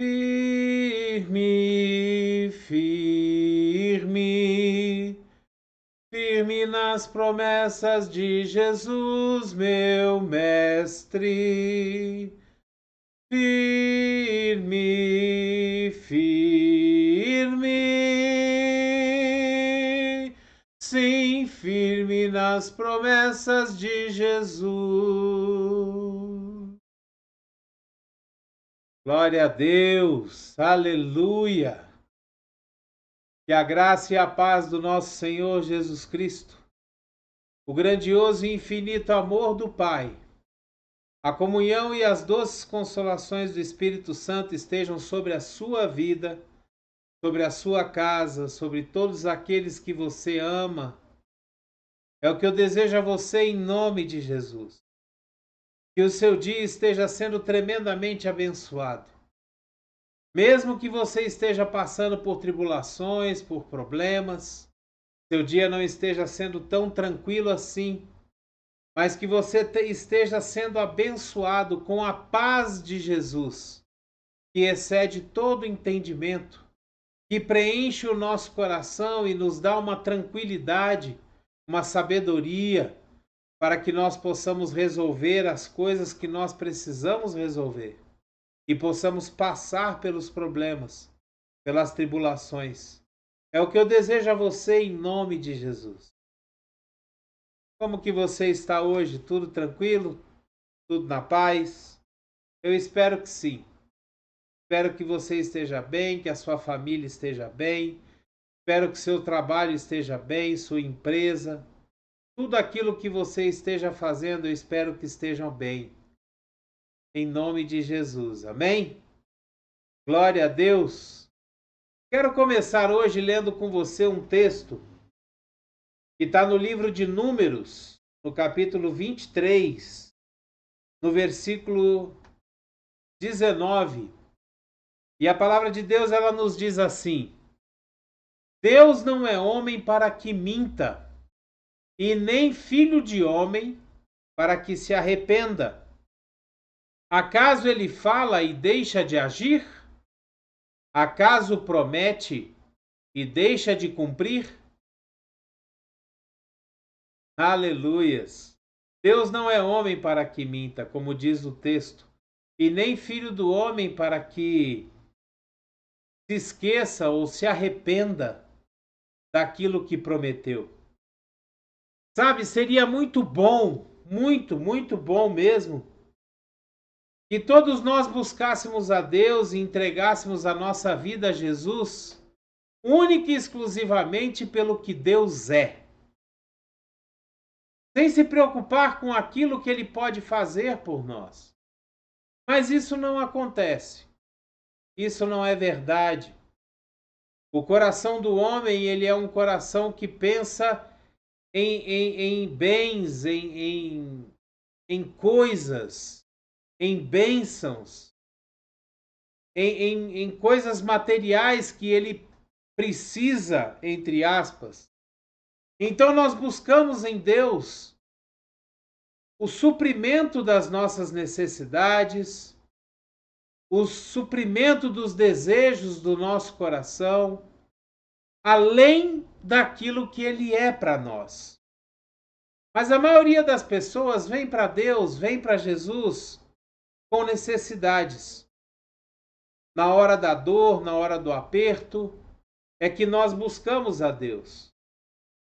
Firme, firme, firme nas promessas de Jesus, meu mestre. Firme, firme, sim, firme nas promessas de Jesus. Glória a Deus, aleluia. Que a graça e a paz do nosso Senhor Jesus Cristo, o grandioso e infinito amor do Pai, a comunhão e as doces consolações do Espírito Santo estejam sobre a sua vida, sobre a sua casa, sobre todos aqueles que você ama. É o que eu desejo a você em nome de Jesus. Que o seu dia esteja sendo tremendamente abençoado. Mesmo que você esteja passando por tribulações, por problemas, seu dia não esteja sendo tão tranquilo assim, mas que você esteja sendo abençoado com a paz de Jesus, que excede todo entendimento, que preenche o nosso coração e nos dá uma tranquilidade, uma sabedoria, para que nós possamos resolver as coisas que nós precisamos resolver e possamos passar pelos problemas, pelas tribulações. É o que eu desejo a você em nome de Jesus. Como que você está hoje? Tudo tranquilo? Tudo na paz? Eu espero que sim. Espero que você esteja bem, que a sua família esteja bem. Espero que seu trabalho esteja bem, sua empresa. Tudo aquilo que você esteja fazendo, eu espero que estejam bem. Em nome de Jesus. Amém? Glória a Deus. Quero começar hoje lendo com você um texto que está no livro de Números, no capítulo 23, no versículo 19. E a palavra de Deus, ela nos diz assim: Deus não é homem para que minta, e nem filho de homem para que se arrependa. Acaso ele fala e deixa de agir? Acaso promete e deixa de cumprir? Aleluias! Deus não é homem para que minta, como diz o texto, e nem filho do homem para que se esqueça ou se arrependa daquilo que prometeu. Sabe, seria muito bom, muito bom mesmo, que todos nós buscássemos a Deus e entregássemos a nossa vida a Jesus, única e exclusivamente pelo que Deus é. Sem se preocupar com aquilo que Ele pode fazer por nós. Mas isso não acontece. Isso não é verdade. O coração do homem, ele é um coração que pensa em bens, em coisas, em bênçãos, em coisas materiais que ele precisa, entre aspas. Então nós buscamos em Deus o suprimento das nossas necessidades, o suprimento dos desejos do nosso coração, além daquilo que Ele é para nós. Mas a maioria das pessoas vem para Deus, vem para Jesus com necessidades. Na hora da dor, na hora do aperto, é que nós buscamos a Deus.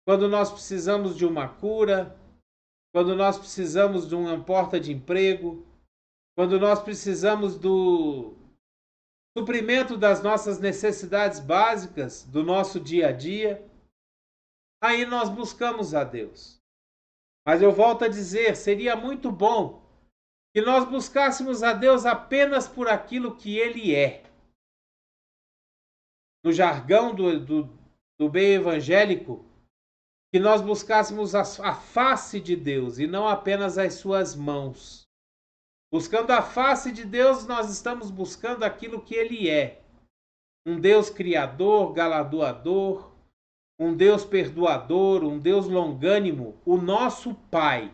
Quando nós precisamos de uma cura, quando nós precisamos de uma porta de emprego, quando nós precisamos do suprimento das nossas necessidades básicas do nosso dia a dia, aí nós buscamos a Deus. Mas eu volto a dizer, seria muito bom que nós buscássemos a Deus apenas por aquilo que Ele é. No jargão do bem evangélico, que nós buscássemos a face de Deus e não apenas as suas mãos. Buscando a face de Deus, nós estamos buscando aquilo que Ele é. Um Deus criador, galardoador, um Deus perdoador, um Deus longânimo, o nosso Pai.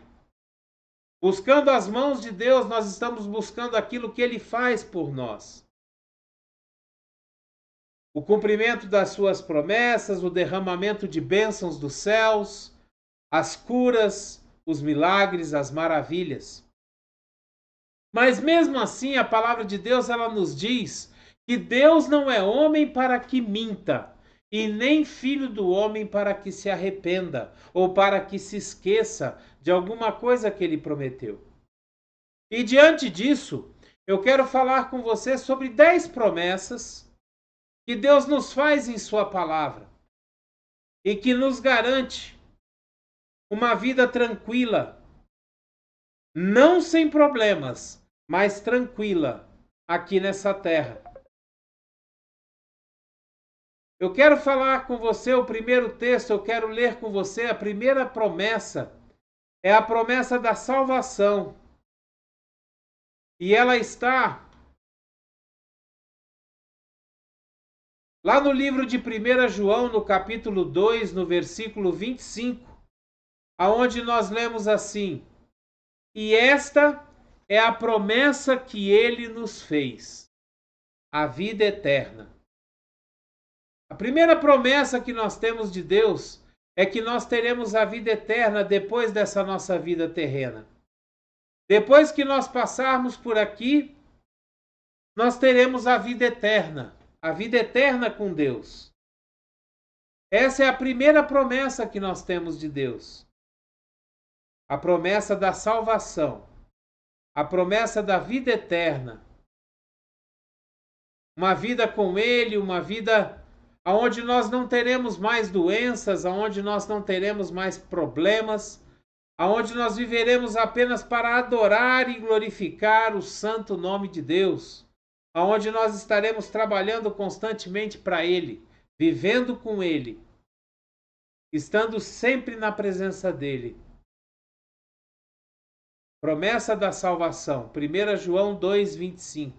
Buscando as mãos de Deus, nós estamos buscando aquilo que Ele faz por nós. o cumprimento das suas promessas, o derramamento de bênçãos dos céus, as curas, os milagres, as maravilhas. Mas mesmo assim, a palavra de Deus ela nos diz que Deus não é homem para que minta, e nem filho do homem para que se arrependa, ou para que se esqueça de alguma coisa que ele prometeu. E diante disso, eu quero falar com você sobre 10 promessas que Deus nos faz em sua palavra e que nos garante uma vida tranquila, não sem problemas, mas tranquila aqui nessa terra. Eu quero falar com você o primeiro texto, eu quero ler com você a primeira promessa, é a promessa da salvação. E ela está lá no livro de 1 João, no capítulo 2, no versículo 25, aonde nós lemos assim: E esta é a promessa que ele nos fez, a vida eterna. A primeira promessa que nós temos de Deus é que nós teremos a vida eterna depois dessa nossa vida terrena. Depois que nós passarmos por aqui, nós teremos a vida eterna com Deus. Essa é a primeira promessa que nós temos de Deus. A promessa da salvação, a promessa da vida eterna. Uma vida com Ele, uma vida onde nós não teremos mais doenças, onde nós não teremos mais problemas, onde nós viveremos apenas para adorar e glorificar o santo nome de Deus, onde nós estaremos trabalhando constantemente para Ele, vivendo com Ele, estando sempre na presença dEle. Promessa da salvação, 1 João 2,25.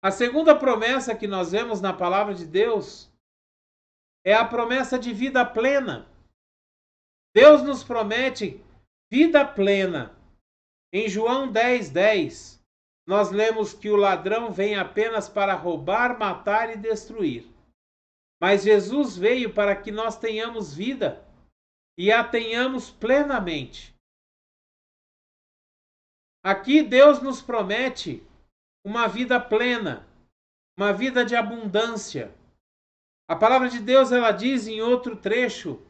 A segunda promessa que nós vemos na palavra de Deus é a promessa de vida plena. Deus nos promete vida plena. Em João 10:10, nós lemos que o ladrão vem apenas para roubar, matar e destruir. Mas Jesus veio para que nós tenhamos vida e a tenhamos plenamente. Aqui Deus nos promete uma vida plena, uma vida de abundância. A palavra de Deus ela diz em outro trecho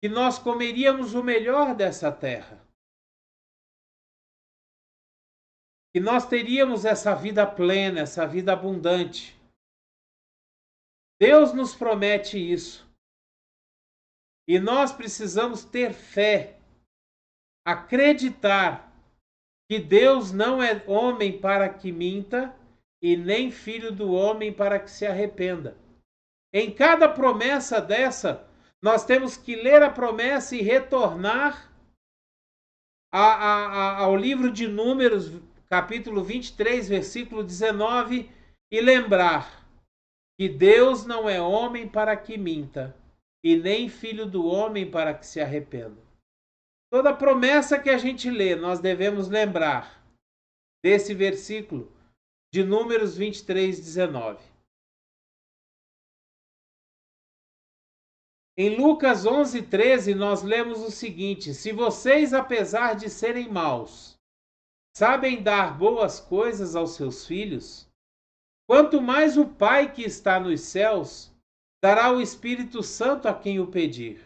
que nós comeríamos o melhor dessa terra. Que nós teríamos essa vida plena, essa vida abundante. Deus nos promete isso. E nós precisamos ter fé, acreditar que Deus não é homem para que minta e nem filho do homem para que se arrependa. Em cada promessa dessa, nós temos que ler a promessa e retornar ao livro de Números, capítulo 23, versículo 19, e lembrar que Deus não é homem para que minta e nem filho do homem para que se arrependa. Toda promessa que a gente lê, nós devemos lembrar desse versículo de Números 23, 19. Em Lucas 11, 13, nós lemos o seguinte: Se vocês, apesar de serem maus, sabem dar boas coisas aos seus filhos, quanto mais o Pai que está nos céus dará o Espírito Santo a quem o pedir.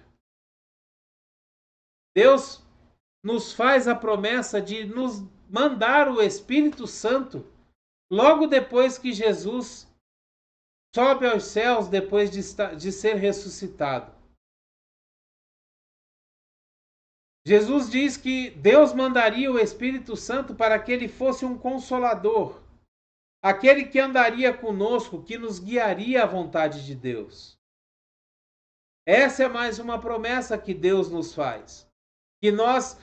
Deus nos faz a promessa de nos mandar o Espírito Santo logo depois que Jesus sobe aos céus, depois de ser ressuscitado. Jesus diz que Deus mandaria o Espírito Santo para que ele fosse um consolador, aquele que andaria conosco, que nos guiaria à vontade de Deus. Essa é mais uma promessa que Deus nos faz. Que nós,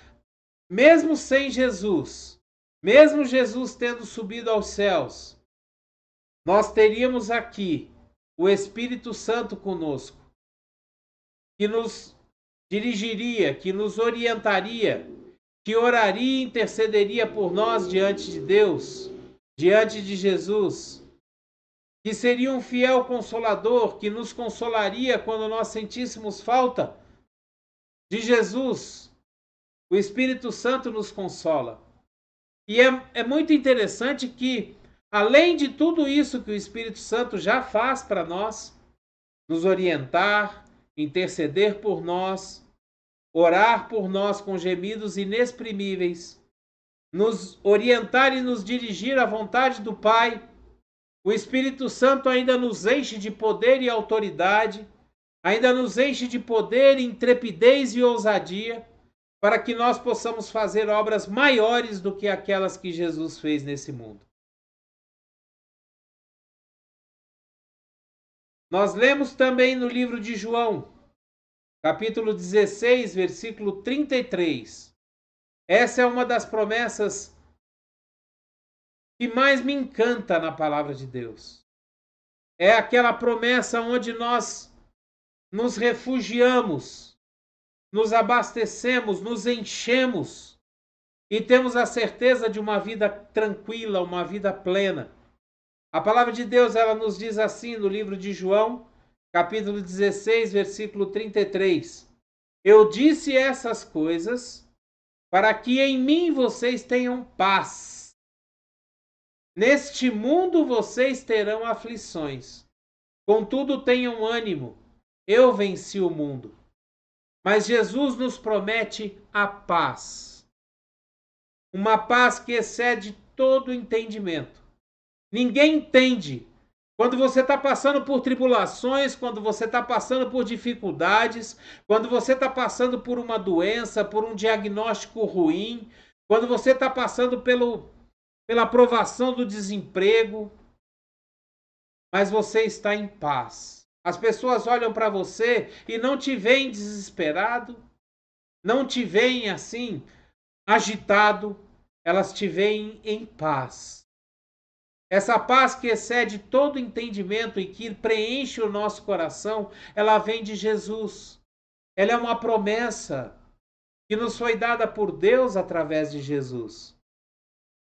mesmo sem Jesus, mesmo Jesus tendo subido aos céus, nós teríamos aqui o Espírito Santo conosco, que nos dirigiria, que nos orientaria, que oraria e intercederia por nós diante de Deus, diante de Jesus. que seria um fiel consolador, que nos consolaria quando nós sentíssemos falta de Jesus. O Espírito Santo nos consola. E é muito interessante que, além de tudo isso que o Espírito Santo já faz para nós, nos orientar, interceder por nós, orar por nós com gemidos inexprimíveis, nos orientar e nos dirigir à vontade do Pai, o Espírito Santo ainda nos enche de poder e autoridade, ainda nos enche de poder, intrepidez e ousadia, para que nós possamos fazer obras maiores do que aquelas que Jesus fez nesse mundo. Nós lemos também no livro de João, capítulo 16, versículo 33. Essa é uma das promessas que mais me encanta na palavra de Deus. É aquela promessa onde nós nos refugiamos, nos abastecemos, nos enchemos e temos a certeza de uma vida tranquila, uma vida plena. A palavra de Deus, ela nos diz assim no livro de João, capítulo 16, versículo 33. Eu disse essas coisas para que em mim vocês tenham paz. Neste mundo vocês terão aflições. Contudo, tenham ânimo. Eu venci o mundo. Mas Jesus nos promete a paz. Uma paz que excede todo entendimento. Ninguém entende. Quando você está passando por tribulações, quando você está passando por dificuldades, quando você está passando por uma doença, por um diagnóstico ruim, quando você está passando pela provação do desemprego, mas você está em paz. As pessoas olham para você e não te veem desesperado, não te veem assim, agitado, elas te veem em paz. Essa paz que excede todo entendimento e que preenche o nosso coração, ela vem de Jesus. Ela é uma promessa que nos foi dada por Deus através de Jesus.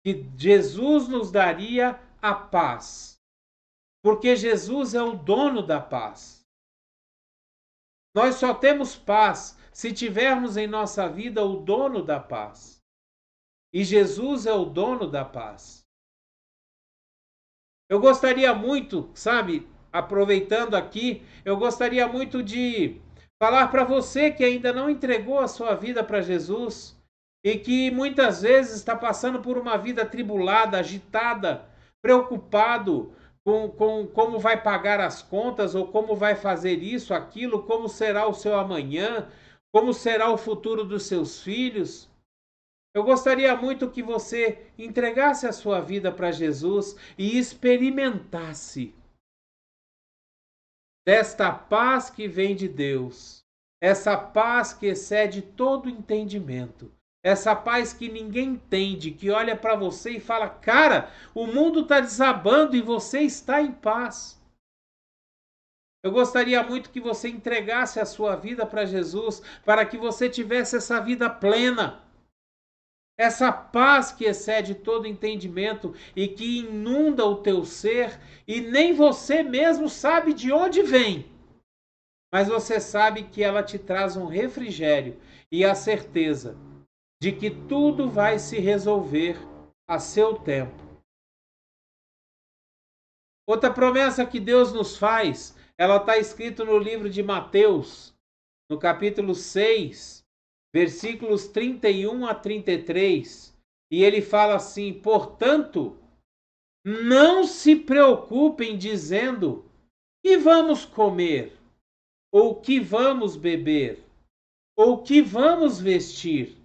Que Jesus nos daria a paz. Porque Jesus é o dono da paz. Nós só temos paz se tivermos em nossa vida o dono da paz. E Jesus é o dono da paz. Eu gostaria muito, sabe, aproveitando aqui, eu gostaria muito de falar para você que ainda não entregou a sua vida para Jesus e que muitas vezes está passando por uma vida atribulada, agitada, preocupado com como vai pagar as contas ou como vai fazer isso, aquilo, como será o seu amanhã, como será o futuro dos seus filhos. Eu gostaria muito que você entregasse a sua vida para Jesus e experimentasse desta paz que vem de Deus, essa paz que excede todo entendimento, essa paz que ninguém entende, que olha para você e fala: cara, o mundo está desabando e você está em paz. Eu gostaria muito que você entregasse a sua vida para Jesus, para que você tivesse essa vida plena. Essa paz que excede todo entendimento e que inunda o teu ser e nem você mesmo sabe de onde vem. Mas você sabe que ela te traz um refrigério e a certeza de que tudo vai se resolver a seu tempo. Outra promessa que Deus nos faz, ela está escrita no livro de Mateus, no capítulo 6, versículos 31 a 33, e ele fala assim: portanto, não se preocupem dizendo que vamos comer, ou que vamos beber, ou que vamos vestir.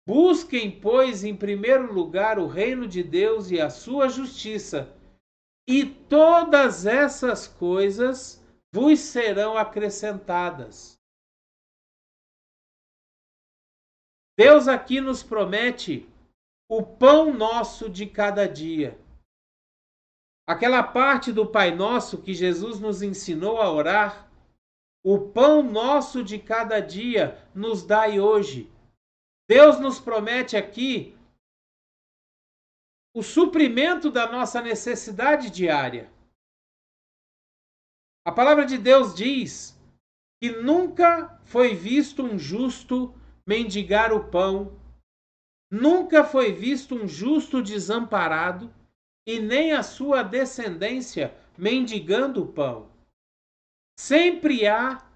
Busquem, pois, em primeiro lugar o reino de Deus e a sua justiça, e todas essas coisas vos serão acrescentadas. Deus aqui nos promete o pão nosso de cada dia. Aquela parte do Pai Nosso que Jesus nos ensinou a orar, o pão nosso de cada dia nos dai hoje. Deus nos promete aqui o suprimento da nossa necessidade diária. A palavra de Deus diz que nunca foi visto um justo mendigar o pão, nunca foi visto um justo desamparado, e nem a sua descendência mendigando o pão. Sempre há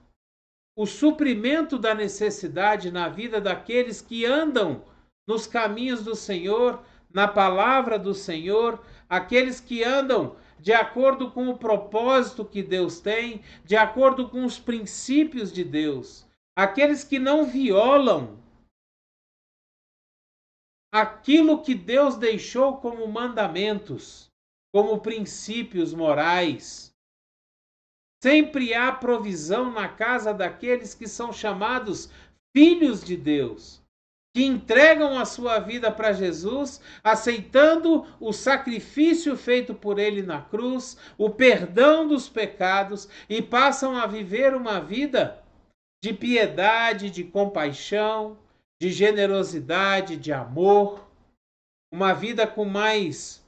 o suprimento da necessidade na vida daqueles que andam nos caminhos do Senhor, na palavra do Senhor, aqueles que andam de acordo com o propósito que Deus tem, de acordo com os princípios de Deus, aqueles que não violam aquilo que Deus deixou como mandamentos, como princípios morais. Sempre há provisão na casa daqueles que são chamados filhos de Deus, que entregam a sua vida para Jesus, aceitando o sacrifício feito por ele na cruz, o perdão dos pecados, e passam a viver uma vida de piedade, de compaixão, de generosidade, de amor, uma vida com mais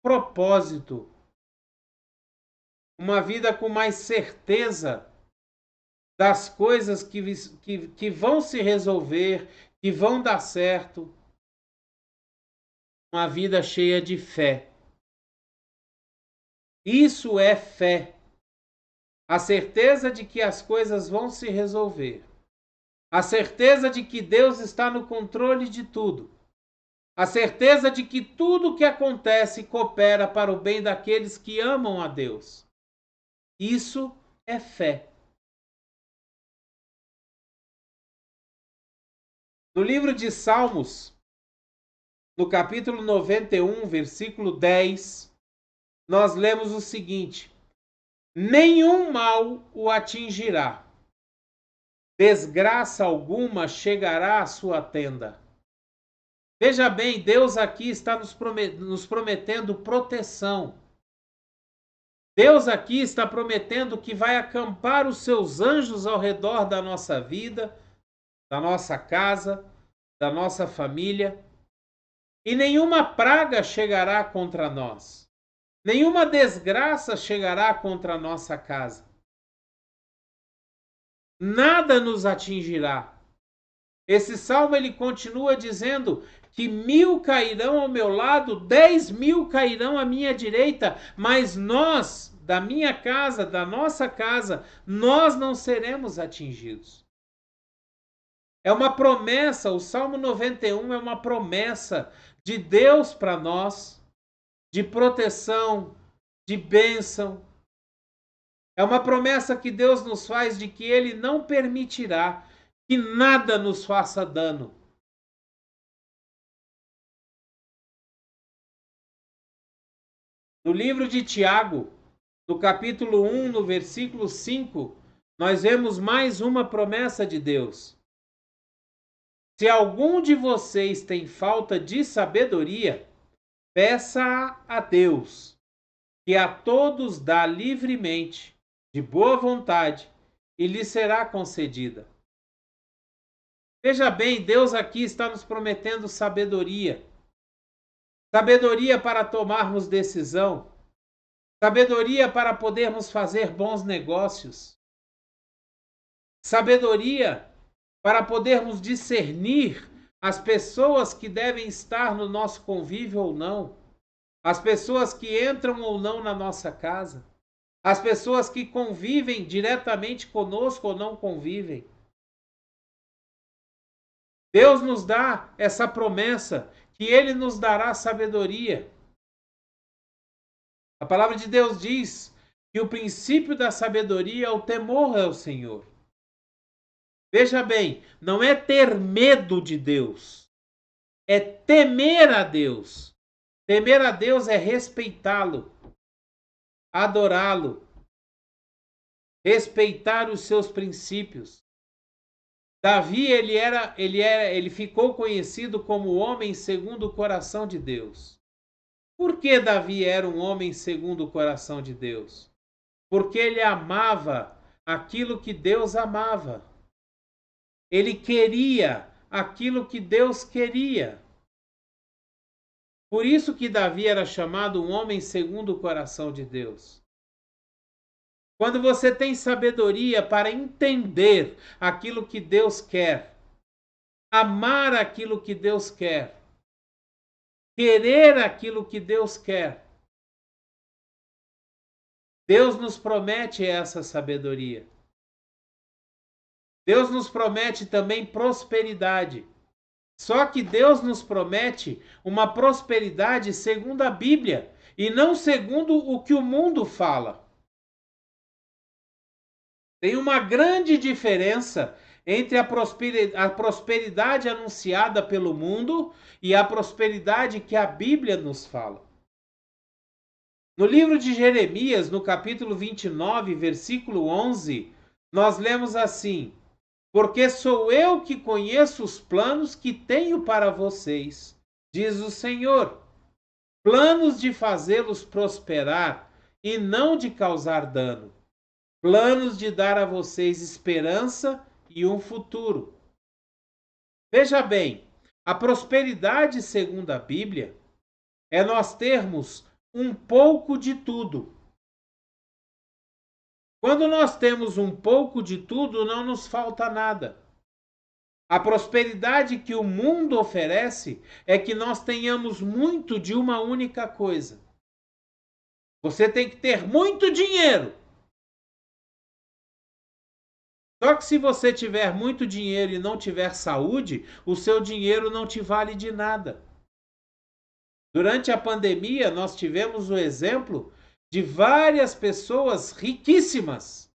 propósito, uma vida com mais certeza das coisas que vão se resolver, que vão dar certo. Uma vida cheia de fé. Isso é fé. A certeza de que as coisas vão se resolver. A certeza de que Deus está no controle de tudo. A certeza de que tudo o que acontece coopera para o bem daqueles que amam a Deus. Isso é fé. No livro de Salmos, no capítulo 91, versículo 10, nós lemos o seguinte: nenhum mal o atingirá, desgraça alguma chegará à sua tenda. Veja bem, Deus aqui está nos prometendo proteção. Deus aqui está prometendo que vai acampar os seus anjos ao redor da nossa vida, da nossa casa, da nossa família, e nenhuma praga chegará contra nós. Nenhuma desgraça chegará contra a nossa casa. Nada nos atingirá. Esse salmo ele continua dizendo que 1000 cairão ao meu lado, 10.000 cairão à minha direita, mas nós, da minha casa, da nossa casa, nós não seremos atingidos. É uma promessa, o Salmo 91 é uma promessa de Deus para nós, de proteção, de bênção. É uma promessa que Deus nos faz de que Ele não permitirá que nada nos faça dano. No livro de Tiago, no capítulo 1, no versículo 5, nós vemos mais uma promessa de Deus. Se algum de vocês tem falta de sabedoria, peça a Deus, que a todos dá livremente, de boa vontade, e lhe será concedida. Veja bem, Deus aqui está nos prometendo sabedoria. Sabedoria para tomarmos decisão. Sabedoria para podermos fazer bons negócios. Sabedoria para podermos discernir as pessoas que devem estar no nosso convívio ou não. As pessoas que entram ou não na nossa casa. As pessoas que convivem diretamente conosco ou não convivem. Deus nos dá essa promessa que Ele nos dará sabedoria. A palavra de Deus diz que o princípio da sabedoria é o temor ao Senhor. Veja bem, não é ter medo de Deus, é temer a Deus. Temer a Deus é respeitá-lo, adorá-lo, respeitar os seus princípios. Davi, ele ficou conhecido como o homem segundo o coração de Deus. Por que Davi era um homem segundo o coração de Deus? Porque ele amava aquilo que Deus amava. Ele queria aquilo que Deus queria. Por isso que Davi era chamado um homem segundo o coração de Deus. quando você tem sabedoria para entender aquilo que Deus quer, amar aquilo que Deus quer, querer aquilo que Deus quer, Deus nos promete essa sabedoria. Deus nos promete também prosperidade. Só que Deus nos promete uma prosperidade segundo a Bíblia e não segundo o que o mundo fala. Tem uma grande diferença entre a prosperidade anunciada pelo mundo e a prosperidade que a Bíblia nos fala. No livro de Jeremias, no capítulo 29, versículo 11, nós lemos assim: porque sou eu que conheço os planos que tenho para vocês, diz o Senhor, planos de fazê-los prosperar e não de causar dano, planos de dar a vocês esperança e um futuro. Veja bem, a prosperidade segundo a Bíblia é nós termos um pouco de tudo. Quando nós temos um pouco de tudo, não nos falta nada. A prosperidade que o mundo oferece é que nós tenhamos muito de uma única coisa. Você tem que ter muito dinheiro. Só que se você tiver muito dinheiro e não tiver saúde, o seu dinheiro não te vale de nada. Durante a pandemia, nós tivemos o exemplo de várias pessoas riquíssimas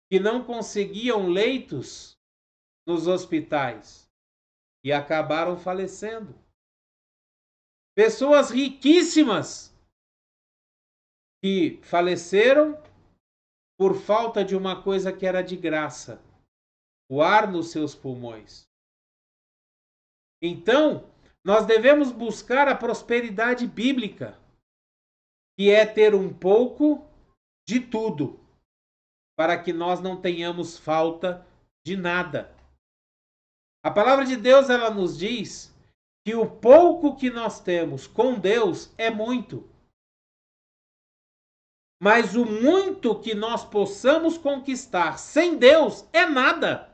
que não conseguiam leitos nos hospitais e acabaram falecendo. Pessoas riquíssimas que faleceram por falta de uma coisa que era de graça, o ar nos seus pulmões. Então, nós devemos buscar a prosperidade bíblica, que é ter um pouco de tudo, para que nós não tenhamos falta de nada. A palavra de Deus, ela nos diz que o pouco que nós temos com Deus é muito. Mas o muito que nós possamos conquistar sem Deus é nada.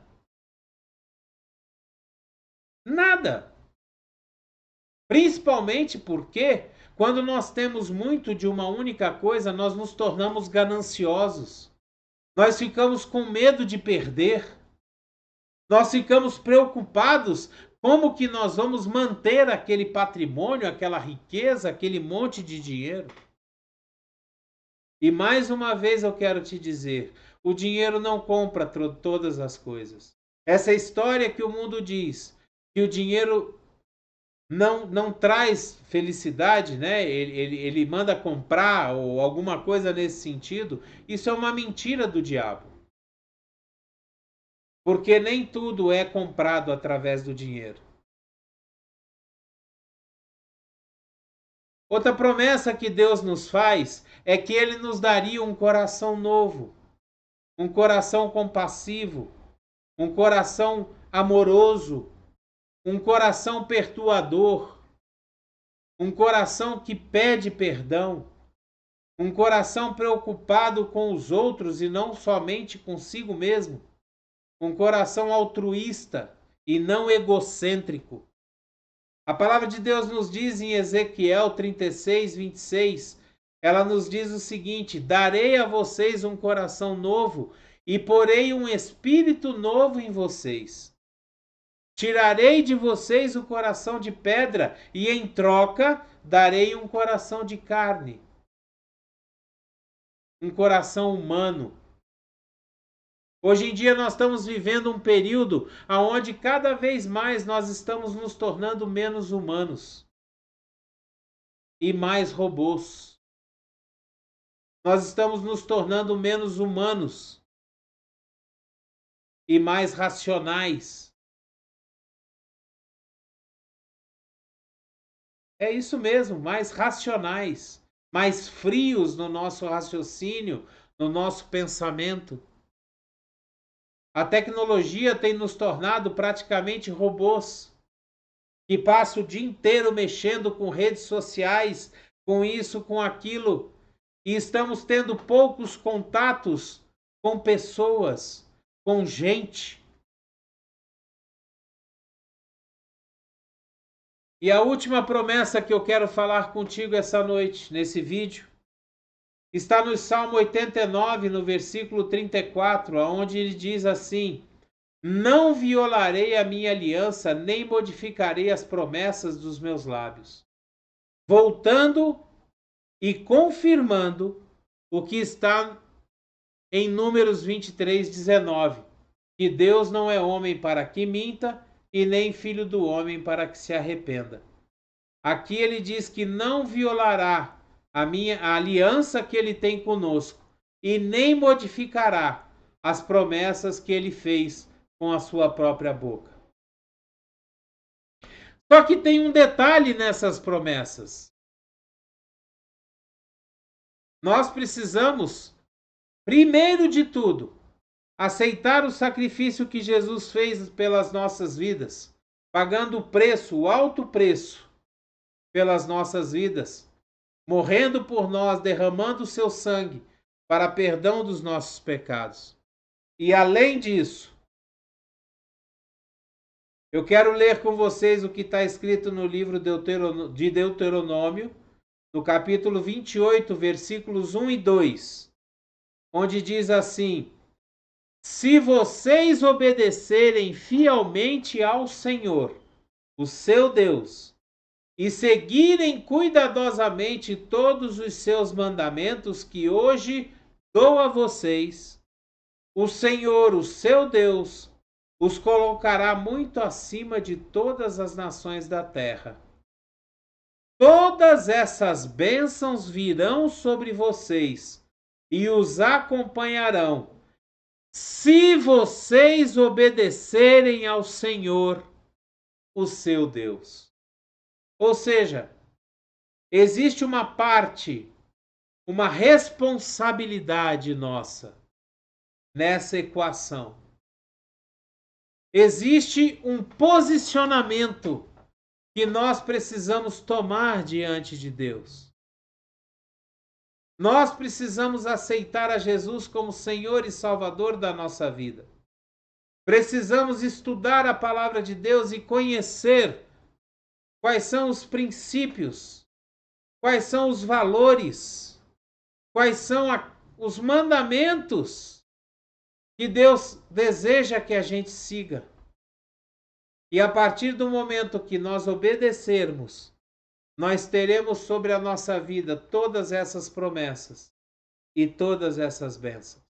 Nada. Principalmente porque, quando nós temos muito de uma única coisa, nós nos tornamos gananciosos. Nós ficamos com medo de perder. Nós ficamos preocupados como que nós vamos manter aquele patrimônio, aquela riqueza, aquele monte de dinheiro. E mais uma vez eu quero te dizer, o dinheiro não compra todas as coisas. Essa história que o mundo diz, que o dinheiro não traz felicidade, né? Ele manda comprar ou alguma coisa nesse sentido, isso é uma mentira do diabo. Porque nem tudo é comprado através do dinheiro. Outra promessa que Deus nos faz é que Ele nos daria um coração novo, um coração compassivo, um coração amoroso, um coração perdoador, um coração que pede perdão, um coração preocupado com os outros e não somente consigo mesmo, um coração altruísta e não egocêntrico. A palavra de Deus nos diz em Ezequiel 36, 26, ela nos diz o seguinte: darei a vocês um coração novo e porei um espírito novo em vocês. Tirarei de vocês o coração de pedra e em troca darei um coração de carne. Um coração humano. Hoje em dia nós estamos vivendo um período onde cada vez mais nós estamos nos tornando menos humanos e mais robôs. Nós estamos nos tornando menos humanos e mais racionais. É isso mesmo, mais racionais, mais frios no nosso raciocínio, no nosso pensamento. A tecnologia tem nos tornado praticamente robôs, que passam o dia inteiro mexendo com redes sociais, com isso, com aquilo, e estamos tendo poucos contatos com pessoas, com gente. E a última promessa que eu quero falar contigo essa noite, nesse vídeo, está no Salmo 89, no versículo 34, onde ele diz assim: não violarei a minha aliança, nem modificarei as promessas dos meus lábios. Voltando e confirmando o que está em Números 23, 19. Que Deus não é homem para que minta, e nem filho do homem para que se arrependa. Aqui ele diz que não violará a aliança que ele tem conosco, e nem modificará as promessas que ele fez com a sua própria boca. Só que tem um detalhe nessas promessas. Nós precisamos, primeiro de tudo, aceitar o sacrifício que Jesus fez pelas nossas vidas, pagando o preço, o alto preço, pelas nossas vidas, morrendo por nós, derramando o seu sangue para perdão dos nossos pecados. E além disso, eu quero ler com vocês o que está escrito no livro de Deuteronômio, no capítulo 28, versículos 1 e 2, onde diz assim: se vocês obedecerem fielmente ao Senhor, o seu Deus, e seguirem cuidadosamente todos os seus mandamentos que hoje dou a vocês, o Senhor, o seu Deus, os colocará muito acima de todas as nações da terra. Todas essas bênçãos virão sobre vocês e os acompanharão, se vocês obedecerem ao Senhor, o seu Deus. Ou seja, existe uma parte, uma responsabilidade nossa nessa equação. Existe um posicionamento que nós precisamos tomar diante de Deus. Nós precisamos aceitar a Jesus como Senhor e Salvador da nossa vida. Precisamos estudar a palavra de Deus e conhecer quais são os princípios, quais são os valores, quais são os mandamentos que Deus deseja que a gente siga. E a partir do momento que nós obedecermos, nós teremos sobre a nossa vida todas essas promessas e todas essas bênçãos.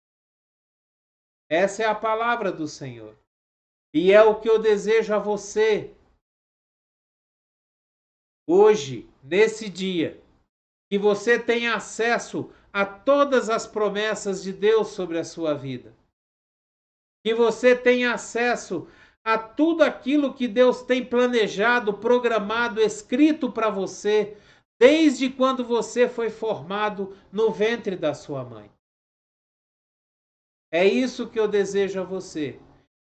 Essa é a palavra do Senhor. E é o que eu desejo a você hoje, nesse dia, que você tenha acesso a todas as promessas de Deus sobre a sua vida. Que você tenha acesso a tudo aquilo que Deus tem planejado, programado, escrito para você, desde quando você foi formado no ventre da sua mãe. É isso que eu desejo a você.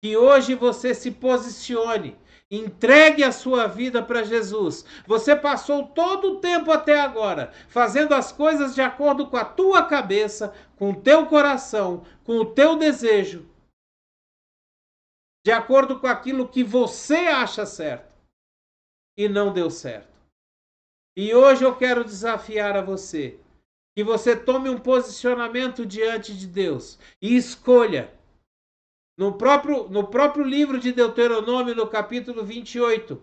Que hoje você se posicione, entregue a sua vida para Jesus. Você passou todo o tempo até agora fazendo as coisas de acordo com a tua cabeça, com o teu coração, com o teu desejo, de acordo com aquilo que você acha certo, e não deu certo. E hoje eu quero desafiar a você, que você tome um posicionamento diante de Deus e escolha. No próprio livro de Deuteronômio, no capítulo 28,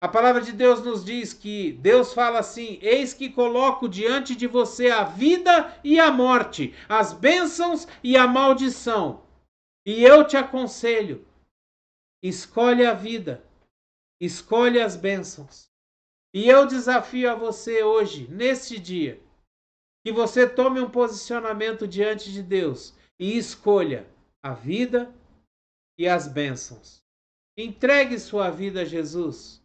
a palavra de Deus nos diz que Deus fala assim: eis que coloco diante de você a vida e a morte, as bênçãos e a maldição. E eu te aconselho, escolhe a vida, escolhe as bênçãos. E eu desafio a você hoje, neste dia, que você tome um posicionamento diante de Deus e escolha a vida e as bênçãos. Entregue sua vida a Jesus.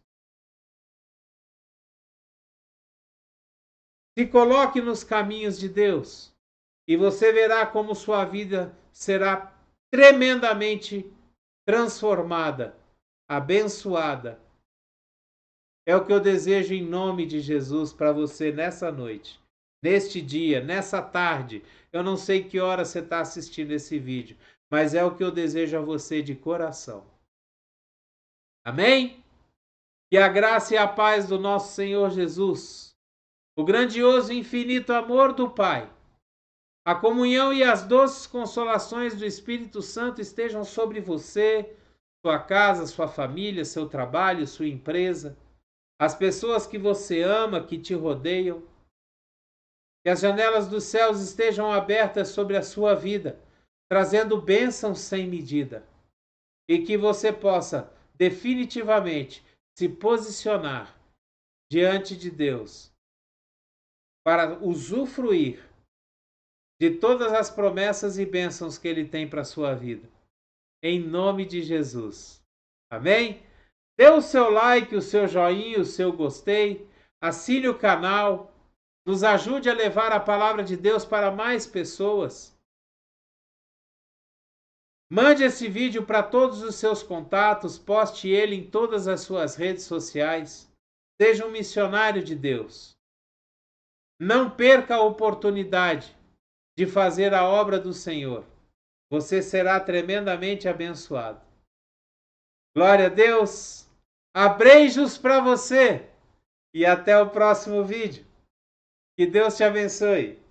Se coloque nos caminhos de Deus e você verá como sua vida será tremendamente transformada, abençoada. É o que eu desejo em nome de Jesus para você nessa noite. neste dia, nessa tarde. Eu não sei que hora você está assistindo esse vídeo, mas é o que eu desejo a você de coração. Amém? Que a graça e a paz do nosso Senhor Jesus, o grandioso e infinito amor do Pai, a comunhão e as doces consolações do Espírito Santo estejam sobre você, sua casa, sua família, seu trabalho, sua empresa, as pessoas que você ama, que te rodeiam. Que as janelas dos céus estejam abertas sobre a sua vida, trazendo bênçãos sem medida. E que você possa definitivamente se posicionar diante de Deus para usufruir de todas as promessas e bênçãos que Ele tem para a sua vida. Em nome de Jesus. Amém? Dê o seu like, o seu joinha, o seu gostei, assine o canal, nos ajude a levar a palavra de Deus para mais pessoas. Mande esse vídeo para todos os seus contatos, poste ele em todas as suas redes sociais. Seja um missionário de Deus. Não perca a oportunidade de fazer a obra do Senhor. Você será tremendamente abençoado. Glória a Deus. Abreijos para você. E até o próximo vídeo. Que Deus te abençoe.